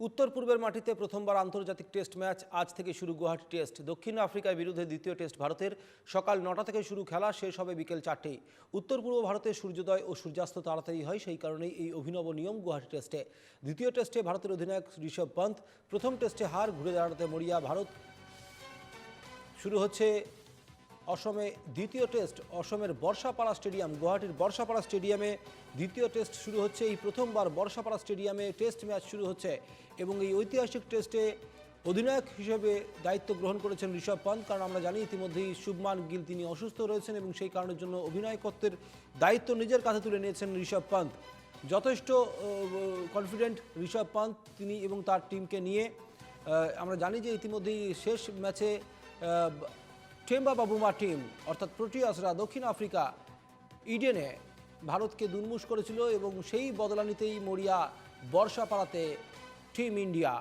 উত্তর পূর্বের মাটিতে প্রথমবার আন্তর্জাতিক টেস্ট ম্যাচ আজ থেকে শুরু গুয়াহাটি টেস্ট। দক্ষিণ আফ্রিকার বিরুদ্ধে দ্বিতীয় টেস্ট ভারতের সকাল 9টা থেকে শুরু, খেলা শেষ হবে বিকেল 4টেয়। উত্তর পূর্ব ভারতে সূর্যোদয় ও সূর্যাস্ত তাড়াতাড়ি হয়, সেই কারণেই এই অভিনব নিয়ম গুয়াহাটি টেস্টে। দ্বিতীয় টেস্টে ভারতের অধিনায়ক ঋষভ পন্ত। প্রথম টেস্টে হার, ঘুরে দাঁড়াতে মরিয়া ভারত। শুরু হচ্ছে অসমে দ্বিতীয় টেস্ট। অসমের বর্ষাপাড়া স্টেডিয়াম, গুয়াহাটির বর্ষাপাড়া স্টেডিয়ামে দ্বিতীয় টেস্ট শুরু হচ্ছে। এই প্রথমবার বর্ষাপাড়া স্টেডিয়ামে টেস্ট ম্যাচ শুরু হচ্ছে এবং এই ঐতিহাসিক টেস্টে অধিনায়ক হিসেবে দায়িত্ব গ্রহণ করেছেন ঋষভ পন্ত। কারণ আমরা জানি ইতিমধ্যেই শুভমান গিল তিনি অসুস্থ রয়েছেন এবং সেই কারণের জন্য অধিনায়কত্বের দায়িত্ব নিজের কাঁধে তুলে নিয়েছেন ঋষভ পন্ত। যথেষ্ট কনফিডেন্ট ঋষভ পন্ত তিনি এবং তার টিমকে নিয়ে। আমরা জানি যে ইতিমধ্যেই শেষ ম্যাচে টেম্বা বাবুমা টিম অর্থাৎ প্রোটিয়াসরা দক্ষিণ আফ্রিকা ইডেনে ভারতকে দুর্মুষ করেছিল এবং সেই বদলানিতেই মরিয়া বর্ষাপাড়াতে টিম ইন্ডিয়া।